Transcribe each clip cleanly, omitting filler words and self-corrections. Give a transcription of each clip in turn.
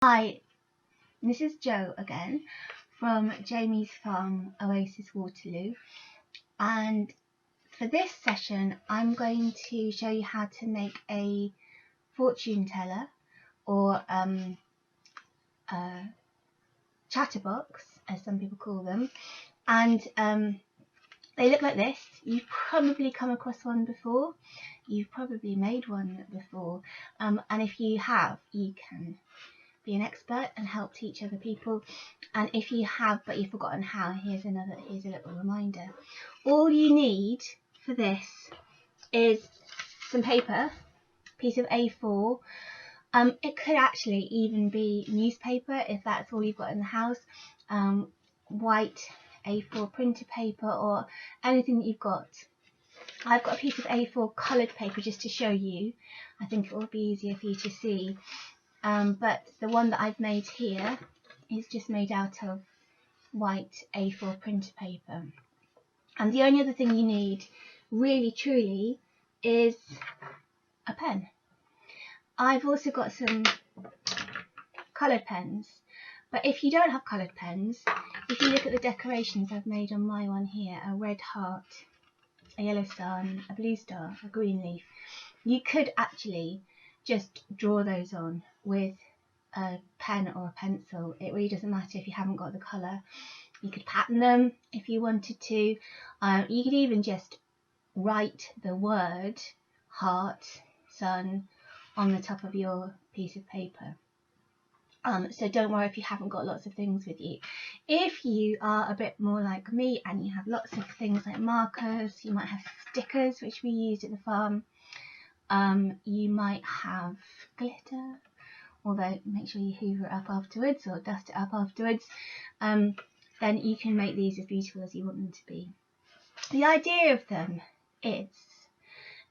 Hi, this is Jo again from Jamie's Farm, Oasis Waterloo, and for this session I'm going to show you how to make a fortune teller or a chatterbox, as some people call them, and they look like this. You've probably come across one before, you've probably made one before, and if you have, you can be an expert and help teach other people, and if you have but you've forgotten how, here's a little reminder. All you need for this is some paper, piece of A4, it could actually even be newspaper if that's all you've got in the house, white A4 printer paper or anything that you've got. I've got a piece of A4 coloured paper just to show you. I think it will be easier for you to see. But the one that I've made here is just made out of white A4 printer paper. And the only other thing you need, really truly, is a pen. I've also got some coloured pens, but if you don't have coloured pens, if you look at the decorations I've made on my one here, a red heart, a yellow star, and a blue star, a green leaf, you could actually just draw those on with a pen or a pencil. It really doesn't matter if you haven't got the colour. You could pattern them if you wanted to. You could even just write the word heart, sun on the top of your piece of paper. So don't worry if you haven't got lots of things with you. If you are a bit more like me and you have lots of things like markers, you might have stickers, which we used at the farm. You might have glitter, although make sure you hoover it up afterwards or dust it up afterwards. Then you can make these as beautiful as you want them to be. The idea of them is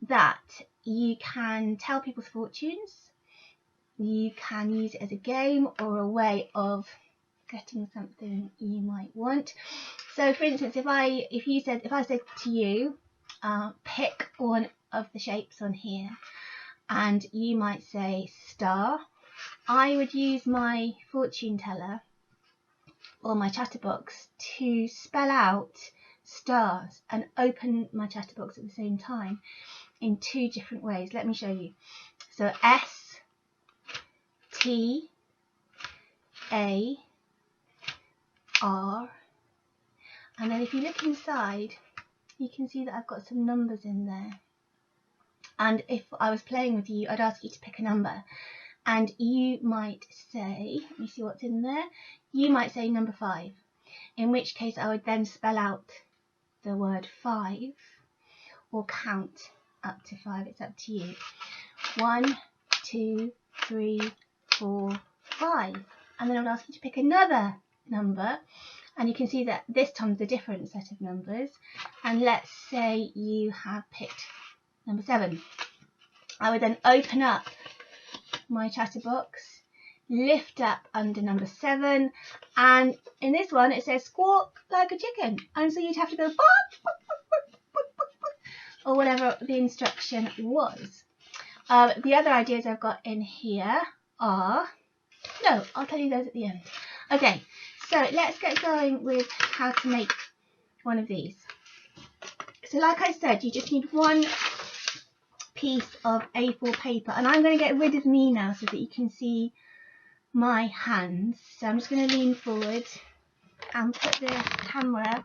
that you can tell people's fortunes, you can use it as a game or a way of getting something you might want. So for instance, if I said to you, pick one of the shapes on here, and you might say star, I would use my fortune teller or my chatterbox to spell out stars and open my chatterbox at the same time in two different ways. Let me show you. So S, T, A, R, and then if you look inside, you can see that I've got some numbers in there. And if I was playing with you, I'd ask you to pick a number, and you might say, let me see what's in there, you might say number 5, in which case I would then spell out the word 5 or count up to 5. It's up to you. 1, 2, 3, 4, 5, and then I would ask you to pick another number, and you can see that this time's a different set of numbers, and let's say you have picked number 7. I would then open up my chatterbox, lift up under number 7, and in this one it says squawk like a chicken, and so you'd have to go bark, bark, bark, bark, bark, bark, bark, or whatever the instruction was. The other ideas I've got in here are, no, I'll tell you those at the end. Okay, so let's get going with how to make one of these. So like I said, you just need one piece of A4 paper, and I'm going to get rid of me now so that you can see my hands. So I'm just going to lean forward and put the camera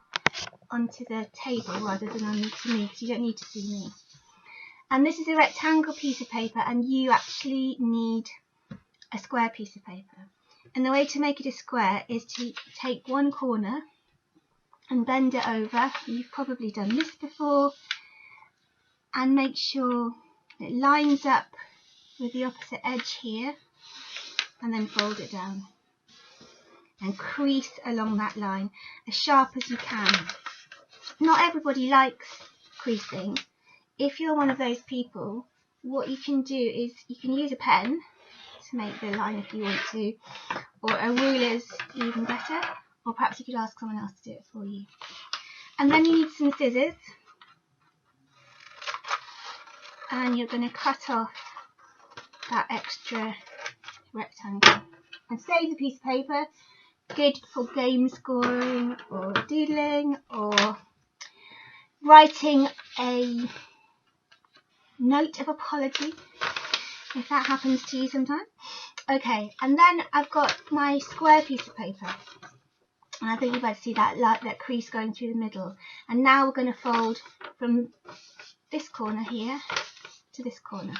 onto the table rather than onto me, because you don't need to see me. And this is a rectangle piece of paper, and you actually need a square piece of paper. And the way to make it a square is to take one corner and bend it over. You've probably done this before, and make sure it lines up with the opposite edge here, and then fold it down and crease along that line as sharp as you can. Not everybody likes creasing. If you're one of those people, what you can do is you can use a pen to make the line if you want to, or a ruler's even better, or perhaps you could ask someone else to do it for you. And then you need some scissors, and you're going to cut off that extra rectangle and saves a piece of paper, good for game scoring or doodling or writing a note of apology if that happens to you sometime. Okay, and then I've got my square piece of paper, and I think you've got to see that crease going through the middle. And now we're going to fold from this corner here to this corner.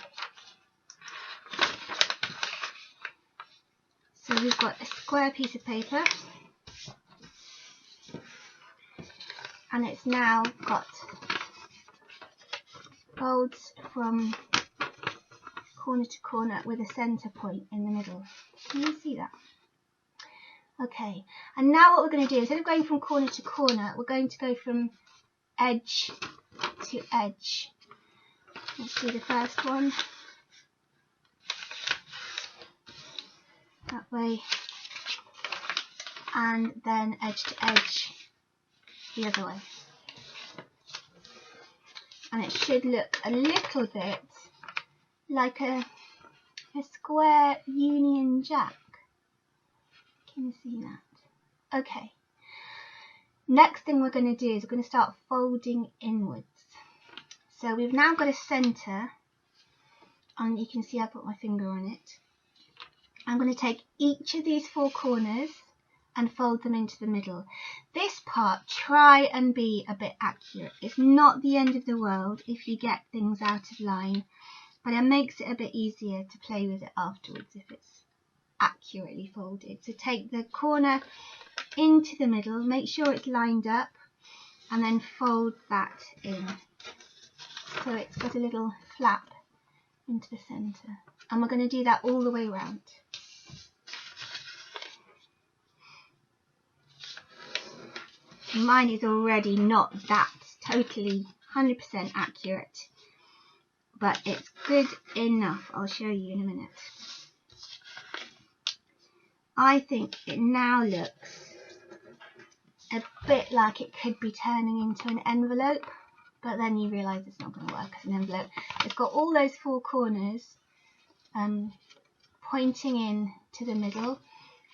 So we've got a square piece of paper, and it's now got folds from corner to corner with a centre point in the middle. Can you see that? Okay, and now what we're going to do, instead of going from corner to corner, we're going to go from edge to edge. Let's do the first one that way, and then edge to edge the other way. And it should look a little bit like a square Union Jack. Can you see that? Okay. Next thing we're going to do is we're going to start folding inwards. So we've now got a centre, and you can see I put my finger on it. I'm going to take each of these four corners and fold them into the middle. This part, try and be a bit accurate. It's not the end of the world if you get things out of line, but it makes it a bit easier to play with it afterwards if it's accurately folded. So take the corner into the middle, make sure it's lined up, and then fold that in. So it's got a little flap into the centre. And we're going to do that all the way around. Mine is already not that totally 100% accurate, but it's good enough. I'll show you in a minute. I think it now looks a bit like it could be turning into an envelope, but then you realise it's not going to work as an envelope. It's got all those four corners pointing in to the middle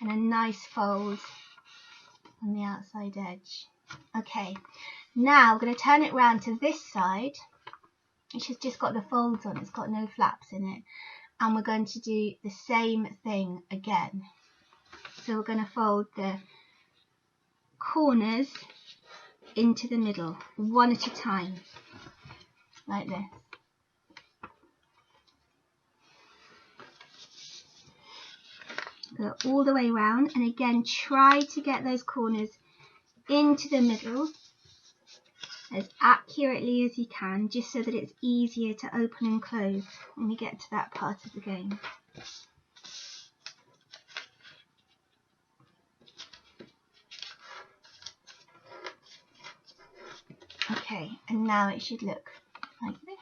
and a nice fold on the outside edge. Okay, now we're going to turn it round to this side, which has just got the folds on, it's got no flaps in it, and we're going to do the same thing again. So we're going to fold the corners into the middle, one at a time, like this. Go all the way around, and again try to get those corners into the middle as accurately as you can, just so that it's easier to open and close when you get to that part of the game. Okay, and now it should look like this.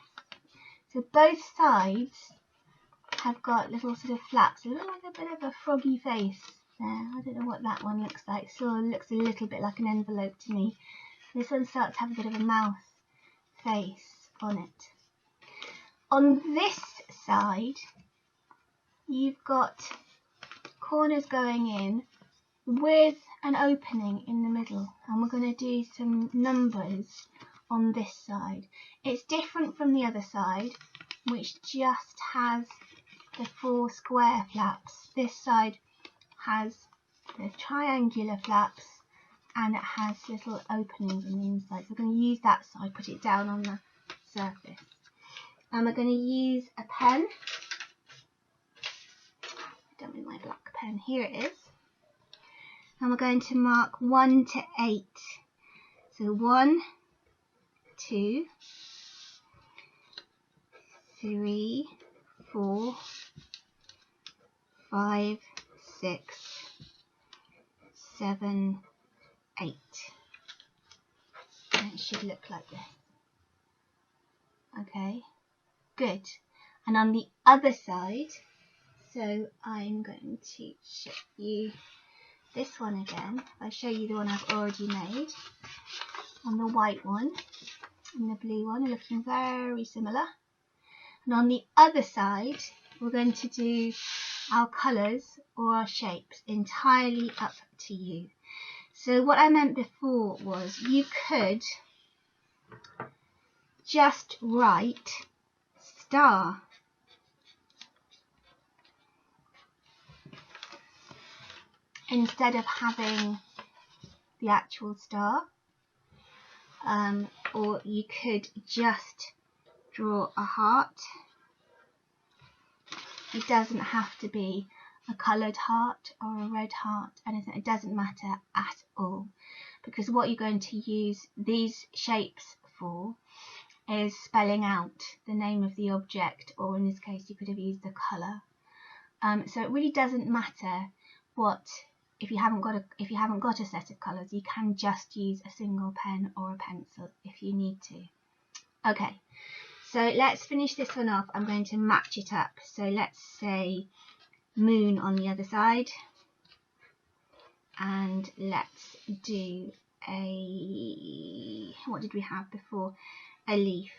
So both sides have got little sort of flaps, a little like a bit of a froggy face there. I don't know what that one looks like. Sort of looks a little bit like an envelope to me. This one starts to have a bit of a mouth face on it. On this side, you've got corners going in with an opening in the middle, and we're going to do some numbers on this side. It's different from the other side, which just has the four square flaps. This side has the triangular flaps, and it has little openings on the inside. So we're going to use that side, put it down on the surface, and we're going to use a pen. I don't need my black pen. Here it is. And we're going to mark 1 to 8. So 1, 2, 3, 4, 5, 6, 7, 8. And it should look like this. Okay, good. And on the other side, so I'm going to show you this one again. I'll show you the one I've already made. On the white one and the blue one are looking very similar. And on the other side, we're going to do our colours or our shapes, entirely up to you. So what I meant before was you could just write star. Instead of having the actual star. Or you could just draw a heart. It doesn't have to be a coloured heart or a red heart, anything. It doesn't matter at all, because what you're going to use these shapes for is spelling out the name of the object, or in this case you could have used the colour. So it really doesn't matter what. If you haven't got a set of colours, you can just use a single pen or a pencil if you need to. Okay, so let's finish this one off. I'm going to match it up. So let's say moon on the other side, and let's do a, what did we have before? A leaf.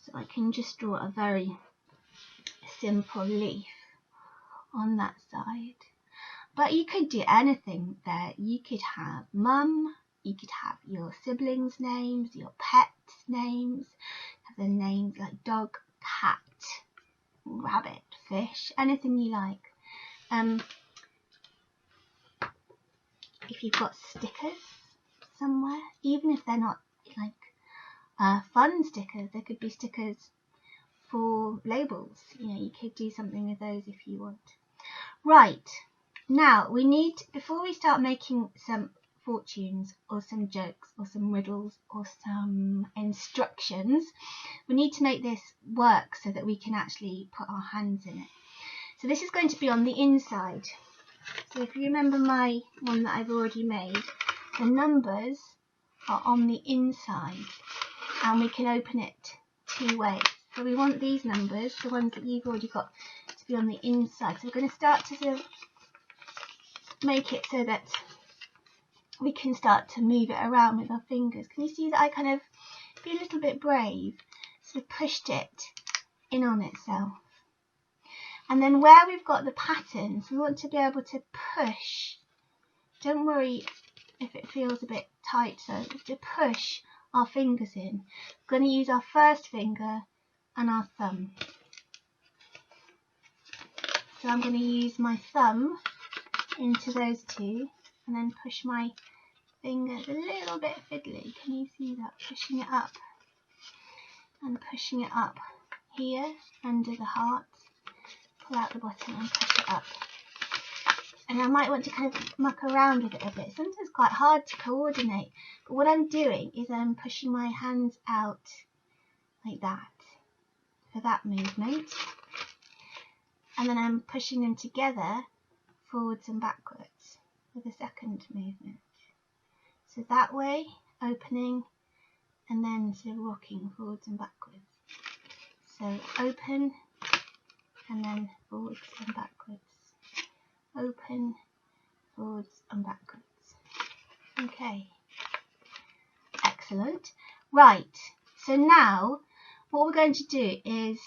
So I can just draw a very simple leaf on that side, but you could do anything there. You could have mum, you could have your siblings' names, your pets' names, have the names like dog, cat, rabbit, fish, anything you like. If you've got stickers somewhere, even if they're not like fun stickers, there could be stickers for labels. You could do something with those if you want. Right, now we need, before we start making some fortunes or some jokes or some riddles or some instructions, we need to make this work so that we can actually put our hands in it. So this is going to be on the inside. So if you remember my one that I've already made, the numbers are on the inside and we can open it two ways. So we want these numbers, the ones that you've already got, to be on the inside. So we're going to start to sort of make it so that we can start to move it around with our fingers. Can you see that I kind of, be a little bit brave, sort of pushed it in on itself. And then where we've got the patterns, we want to be able to push. Don't worry if it feels a bit tight, so to push our fingers in. We're going to use our first finger and our thumb. So I'm going to use my thumb into those two and then push my fingers a little bit fiddly. Can you see that? Pushing it up and pushing it up here under the heart. Pull out the bottom and push it up. And I might want to kind of muck around with it a bit. Sometimes it's quite hard to coordinate. But what I'm doing is I'm pushing my hands out like that for that movement. And then I'm pushing them together forwards and backwards for the second movement. So that way, opening and then sort of rocking forwards and backwards. So open and then forwards and backwards. Open, forwards and backwards. Okay, excellent. Right, so now what we're going to do is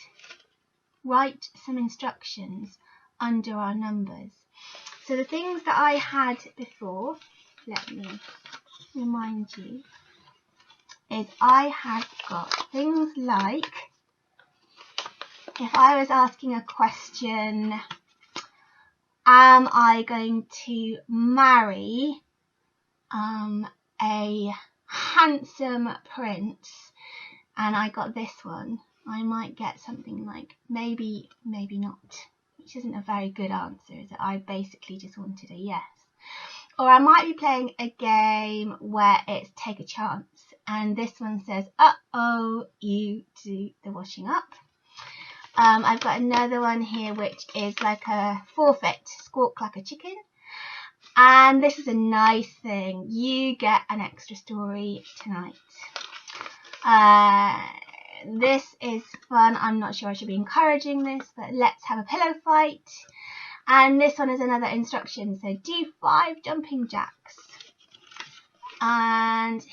write some instructions under our numbers. So the things that I had before, let me remind you, is I have got things like, if I was asking a question, am I going to marry a handsome prince? And I got this one, I might get something like maybe, maybe not, which isn't a very good answer, is it? I basically just wanted a yes. Or I might be playing a game where it's take a chance, and this one says, uh-oh, you do the washing up. I've got another one here which is like a forfeit, squawk like a chicken. And this is a nice thing, you get an extra story tonight. This is fun. I'm not sure I should be encouraging this, but let's have a pillow fight. And this one is another instruction, so do 5 jumping jacks. And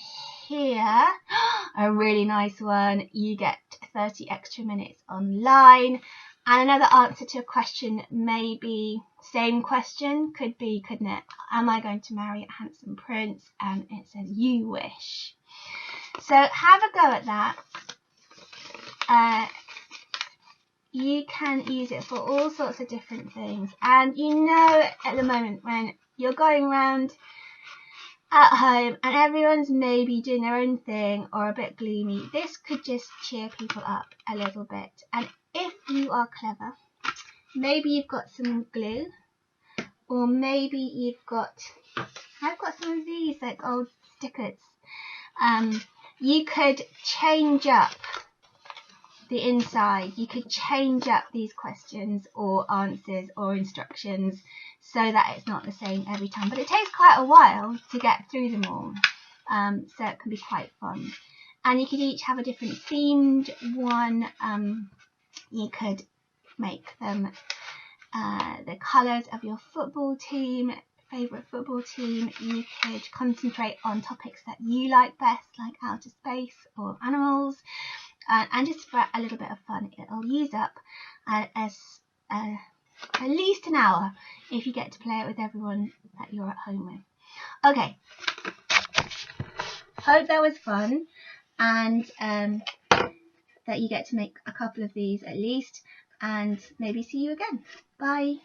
here, a really nice one. You get 30 extra minutes online. And another answer to a question, maybe same question, could be, couldn't it? Am I going to marry a handsome prince? And it says you wish. So have a go at that. You can use it for all sorts of different things. And you know, at the moment when you're going around at home and everyone's maybe doing their own thing or a bit gloomy, this could just cheer people up a little bit. And if you are clever, maybe you've got some glue, or maybe you've got, I've got some of these like old stickers. You could change up the inside. You could change up these questions or answers or instructions so that it's not the same every time, but it takes quite a while to get through them all, so it can be quite fun. And you could each have a different themed one. You could make them the colours of your football team, favourite football team. You could concentrate on topics that you like best, like outer space or animals. And just for a little bit of fun, it'll use up at least an hour if you get to play it with everyone that you're at home with. Okay, hope that was fun, and that you get to make a couple of these at least, and maybe see you again. Bye.